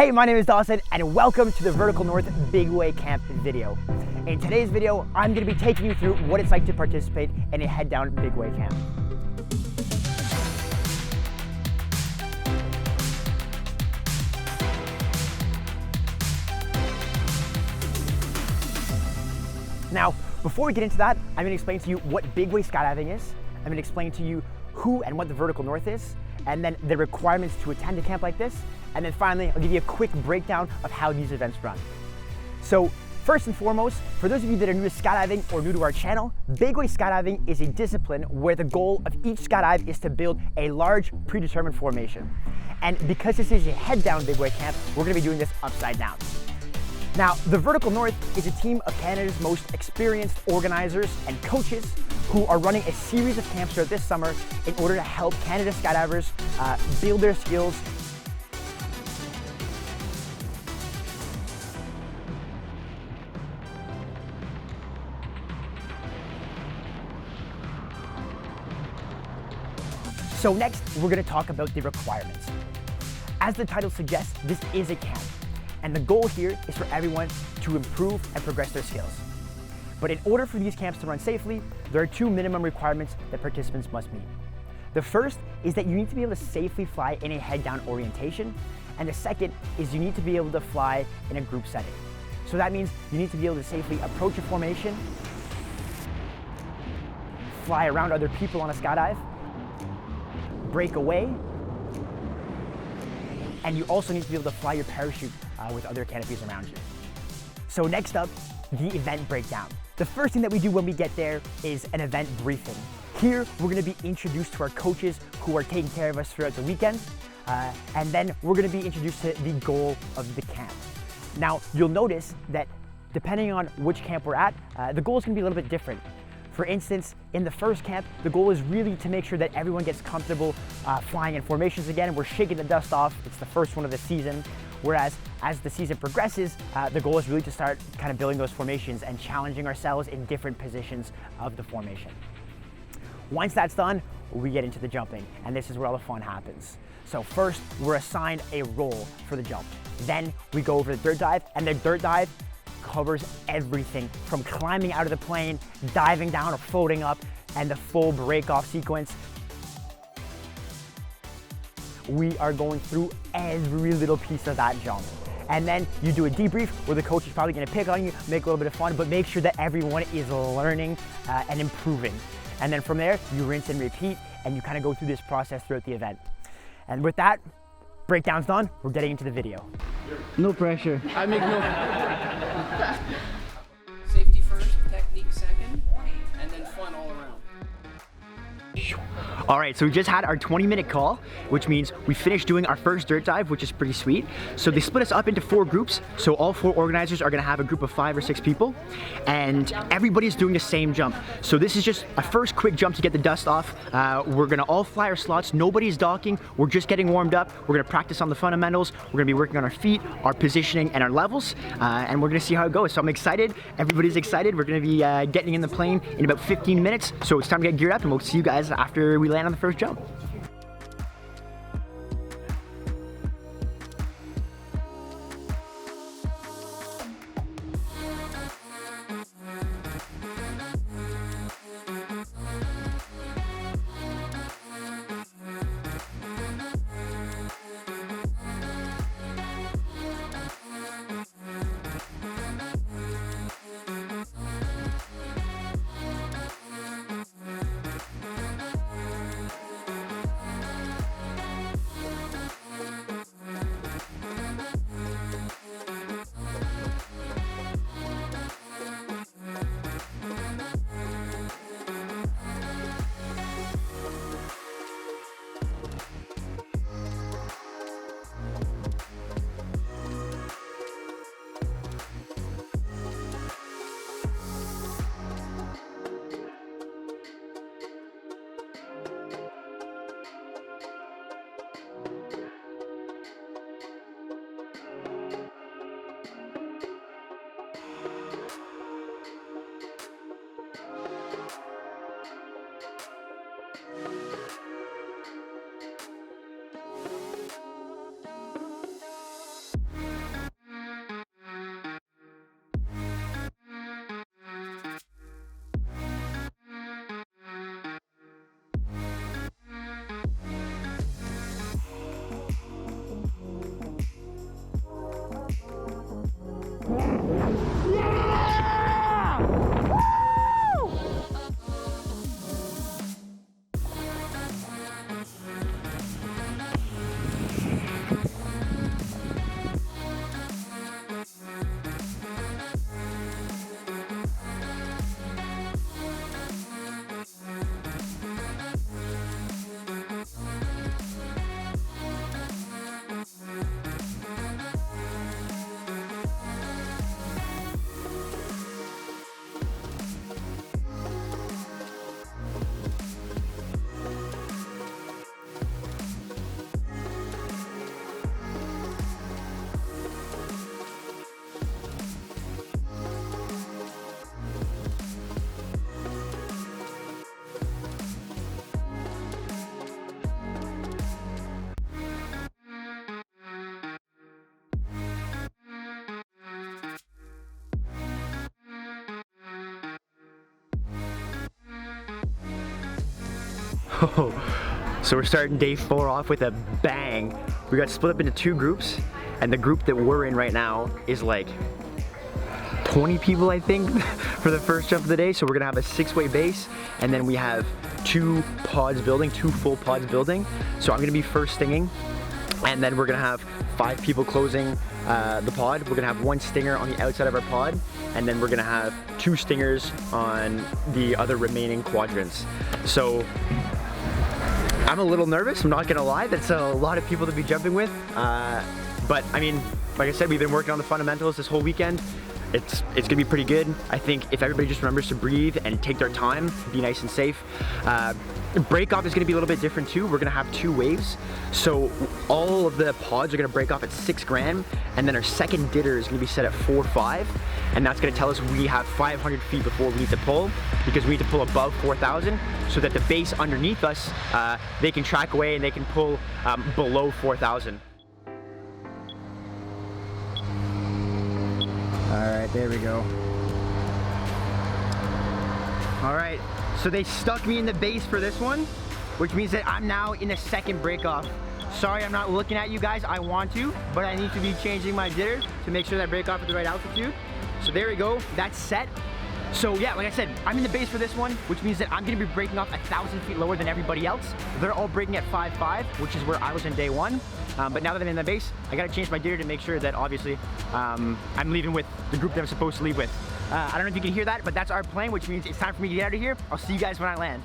Hey, my name is Dawson and welcome to the Vertical North Bigway Camp video. In today's video, I'm going to be taking you through what it's like to participate in a head down Bigway camp. Now, before we get into that, I'm going to explain to you what Bigway skydiving is. I'm going to explain to you who and what the Vertical North is, and then the requirements to attend a camp like this. And then finally, I'll give you a quick breakdown of how these events run. So first and foremost, for those of you that are new to skydiving or new to our channel, Bigway skydiving is a discipline where the goal of each skydive is to build a large predetermined formation. And because this is a head down Bigway camp, we're gonna be doing this upside down. Now, the Vertical North is a team of Canada's most experienced organizers and coaches who are running a series of camps throughout this summer in order to help Canada skydivers build their skills. So next, we're going to talk about the requirements. As the title suggests, this is a camp, and the goal here is for everyone to improve and progress their skills. But in order for these camps to run safely, there are two minimum requirements that participants must meet. The first is that you need to be able to safely fly in a head-down orientation, and the second is you need to be able to fly in a group setting. So that means you need to be able to safely approach a formation, fly around other people on a skydive, break away, and you also need to be able to fly your parachute with other canopies around you. So next up, the event breakdown. The first thing that we do when we get there is an event briefing. Here, we're gonna be introduced to our coaches who are taking care of us throughout the weekend, and then we're gonna be introduced to the goal of the camp. Now, you'll notice that depending on which camp we're at, the goal is gonna be a little bit different. For instance, in the first camp, the goal is really to make sure that everyone gets comfortable flying in formations again. We're shaking the dust off. It's the first one of the season. Whereas as the season progresses, the goal is really to start kind of building those formations and challenging ourselves in different positions of the formation. Once that's done, we get into the jumping, and this is where all the fun happens. So first, we're assigned a role for the jump. Then we go over the dirt dive, and the dirt dive covers everything from climbing out of the plane, diving down or floating up, and the full break-off sequence. We are going through every little piece of that jump. And then you do a debrief where the coach is probably gonna pick on you, make a little bit of fun, but make sure that everyone is learning and improving. And then from there, you rinse and repeat, and you kind of go through this process throughout the event. And with that, breakdown's done, we're getting into the video. No pressure. I make no. Safety first, technique second, and then fun all around. All right, so we just had our 20-minute call, which means we finished doing our first dirt dive, which is pretty sweet. So they split us up into 4 groups. So all 4 organizers are gonna have a group of 5 or 6 people, and everybody's doing the same jump. So this is just a first quick jump to get the dust off. We're gonna all fly our slots. Nobody's docking. We're just getting warmed up. We're gonna practice on the fundamentals. We're gonna be working on our feet, our positioning, and our levels, and we're gonna see how it goes. So I'm excited. Everybody's excited. We're gonna be getting in the plane in about 15 minutes. So it's time to get geared up, and we'll see you guys after we land on the first jump. So we're starting day 4 off with a bang. We got split up into 2 groups, and the group that we're in right now is like 20 people, I think, for the first jump of the day. So we're gonna have a 6-way base, and then we have 2 pods building, 2 full pods building. So I'm gonna be first stinging, and then we're gonna have 5 people closing the pod. We're gonna have 1 stinger on the outside of our pod, and then we're gonna have 2 stingers on the other remaining quadrants. So I'm a little nervous, I'm not gonna lie. That's a lot of people to be jumping with. But I mean, like I said, we've been working on the fundamentals this whole weekend. It's gonna be pretty good. I think if everybody just remembers to breathe and take their time, be nice and safe. Break off is gonna be a little bit different too. We're gonna have 2 waves. So all of the pods are gonna break off at 6 grand, and then our second ditter is gonna be set at 4.5, and that's gonna tell us we have 500 feet before we need to pull, because we need to pull above 4,000 so that the base underneath us, they can track away and they can pull below 4,000. All right, there we go. All right, so they stuck me in the base for this one, which means that I'm now in the second break off. Sorry, I'm not looking at you guys. I want to, but I need to be changing my jitter to make sure that I break off at the right altitude. So there we go, that's set. So yeah, like I said, I'm in the base for this one, which means that I'm gonna be breaking off 1,000 feet lower than everybody else. They're all breaking at 5.5, which is where I was in day 1. But now that I'm in the base, I gotta change my jitter to make sure that obviously I'm leaving with the group that I'm supposed to leave with. I don't know if you can hear that, but that's our plan, which means it's time for me to get out of here. I'll see you guys when I land.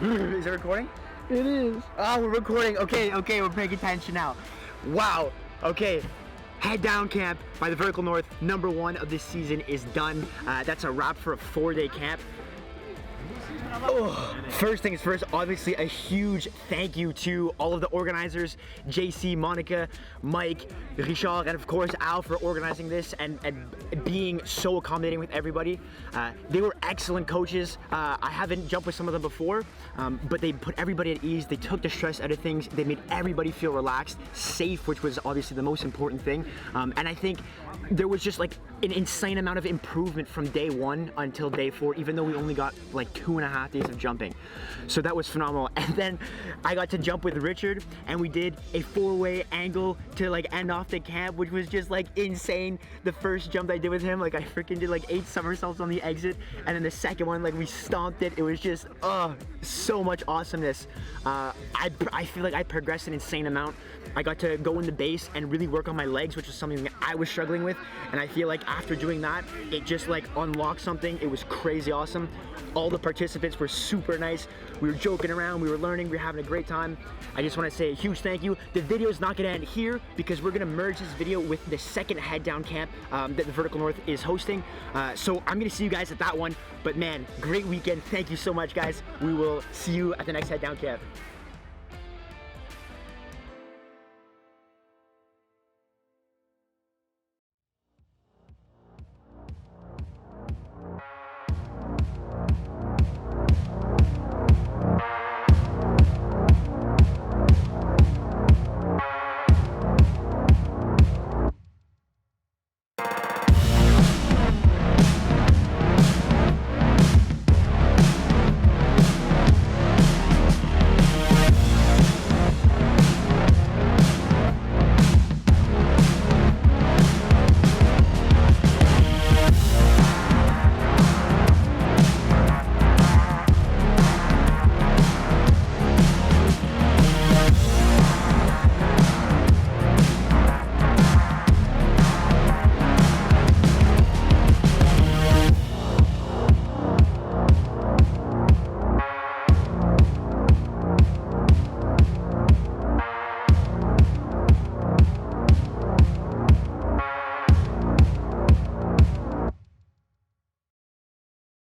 Is it recording? It is. Oh, we're recording. Okay, we're paying attention now. Wow. Okay. Head down camp by the Vertical North, #1 of this season is done. That's a wrap for a 4-day camp. Oh, first things first, obviously a huge thank you to all of the organizers, JC, Monica, Mike, Richard, and of course Al for organizing this and being so accommodating with everybody. They were excellent coaches. I haven't jumped with some of them before, but they put everybody at ease. They took the stress out of things. They made everybody feel relaxed, safe, which was obviously the most important thing. And I think there was just like an insane amount of improvement from day 1 until day 4, even though we only got like 2.5 days of jumping. So that was phenomenal. And then I got to jump with Richard, and we did a 4-way angle to like end off the camp, which was just like insane. The first jump I did with him, like I freaking did like 8 somersaults on the exit, and then the second one, like we stomped it. It was just, so much awesomeness. I feel like I progressed an insane amount. I got to go in the base and really work on my legs, which was something that I was struggling with. And I feel like after doing that, it just like unlocked something. It was crazy awesome. All the participants were super nice. We were joking around, we were learning, we were having a great time. I just want to say a huge thank you. The video is not going to end here because we're going to merge this video with the second head down camp that the Vertical North is hosting. So I'm going to see you guys at that one. But man, great weekend. Thank you so much, guys. We will see you at the next head down camp.